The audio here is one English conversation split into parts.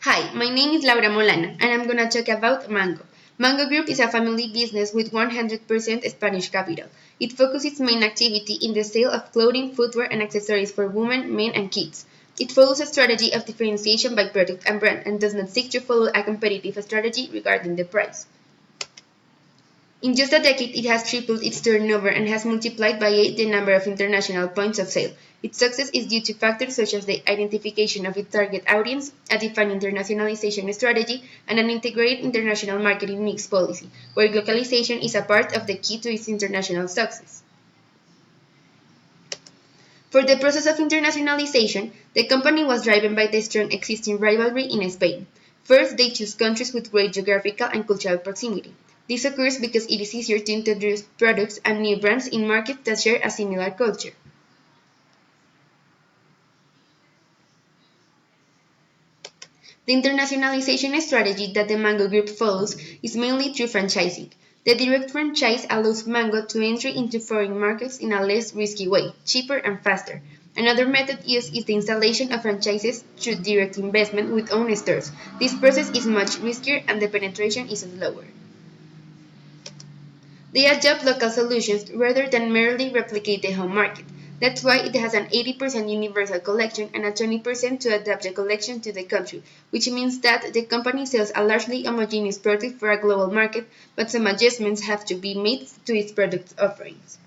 Hi, my name is Laura Molano, and I'm gonna talk about Mango. Mango Group is a family business with 100% Spanish capital. It focuses its main activity in the sale of clothing, footwear, and accessories for women, men, and kids. It follows a strategy of differentiation by product and brand and does not seek to follow a competitive strategy regarding the price. In just a decade, it has tripled its turnover and has multiplied by 8 the number of international points of sale. Its success is due to factors such as the identification of its target audience, a defined internationalization strategy, and an integrated international marketing mix policy, where localization is a part of the key to its international success. For the process of internationalization, the company was driven by the strong existing rivalry in Spain. First, they choose countries with great geographical and cultural proximity. This occurs because it is easier to introduce products and new brands in markets that share a similar culture. The internationalization strategy that the Mango Group follows is mainly through franchising. The direct franchise allows Mango to enter into foreign markets in a less risky way, cheaper and faster. Another method used is the installation of franchises through direct investment with own stores. This process is much riskier and the penetration is slower. They adopt local solutions rather than merely replicate the home market. That's why it has an 80% universal collection and a 20% to adapt the collection to the country, which means that the company sells a largely homogeneous product for a global market, but some adjustments have to be made to its product offerings.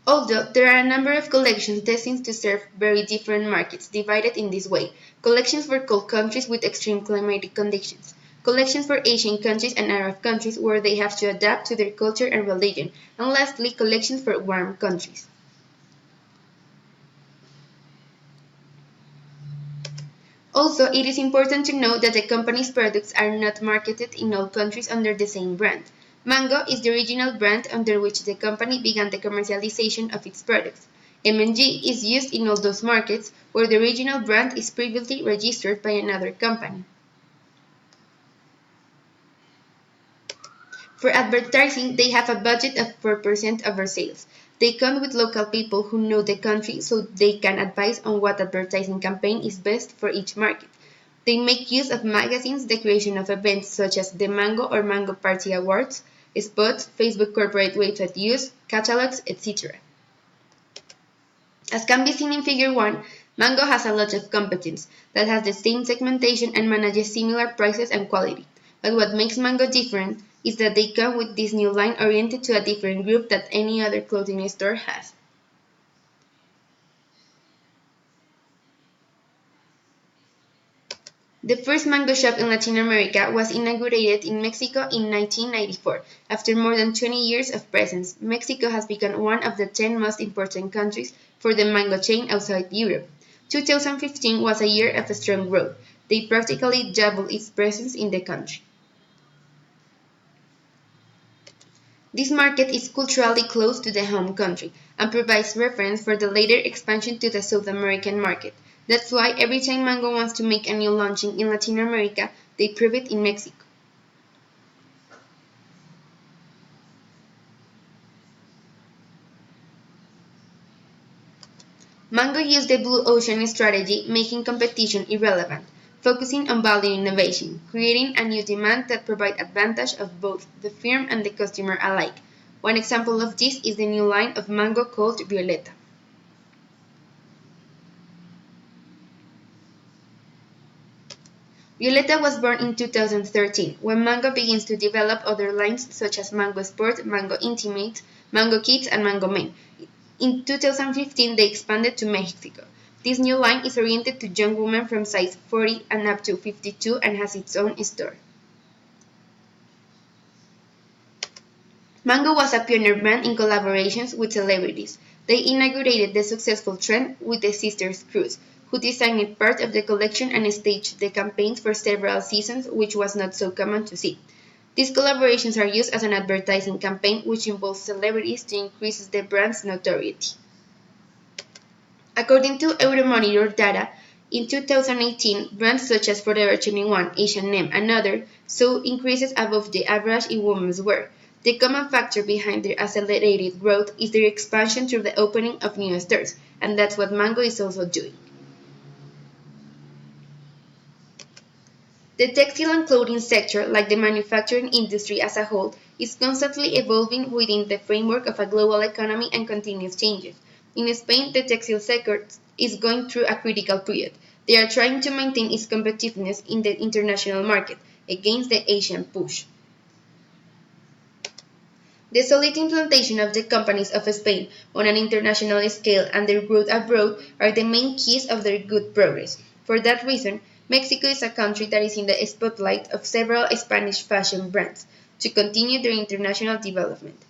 Although there are a number of collections destined to serve very different markets, divided in this way: collections for cold countries with extreme climatic conditions, collections for Asian countries and Arab countries where they have to adapt to their culture and religion, and lastly, collections for warm countries. Also, it is important to note that the company's products are not marketed in all countries under the same brand. Mango is the original brand under which the company began the commercialization of its products. M&G is used in all those markets where the original brand is previously registered by another company. For advertising, they have a budget of 4% of their sales. They come with local people who know the country so they can advise on what advertising campaign is best for each market. They make use of magazines, the creation of events such as the Mango or Mango Party Awards, spots, Facebook corporate website use, catalogs, etc. As can be seen in Figure 1, Mango has a lot of competence that has the same segmentation and manages similar prices and quality. But what makes Mango different is that they come with this new line oriented to a different group that any other clothing store has. The first Mango shop in Latin America was inaugurated in Mexico in 1994. After more than 20 years of presence, Mexico has become one of the 10 most important countries for the Mango chain outside Europe. 2015 was a year of strong growth. They practically doubled its presence in the country. This market is culturally close to the home country and provides reference for the later expansion to the South American market. That's why every time Mango wants to make a new launching in Latin America, they prove it in Mexico. Mango used the blue ocean strategy, making competition irrelevant, focusing on value innovation, creating a new demand that provides advantage of both the firm and the customer alike. One example of this is the new line of Mango called Violeta. Violeta was born in 2013, when Mango begins to develop other lines such as Mango Sport, Mango Intimate, Mango Kids, and Mango Men. In 2015, they expanded to Mexico. This new line is oriented to young women from size 40 and up to 52 and has its own store. Mango was a pioneer brand in collaborations with celebrities. They inaugurated the successful trend with the Sisters Cruise, who designed part of the collection and staged the campaigns for several seasons, which was not so common to see. These collaborations are used as an advertising campaign which involves celebrities to increase the brand's notoriety. According to Euromonitor data, in 2018, brands such as Forever 21, H&M, and others saw increases above the average in women's wear. The common factor behind their accelerated growth is their expansion through the opening of new stores, and that's what Mango is also doing. The textile and clothing sector, like the manufacturing industry as a whole, is constantly evolving within the framework of a global economy and continuous changes. In Spain, the textile sector is going through a critical period. They are trying to maintain its competitiveness in the international market against the Asian push. The solid implementation of the companies of Spain on an international scale and their growth abroad are the main keys of their good progress. For that reason, Mexico is a country that is in the spotlight of several Spanish fashion brands to continue their international development.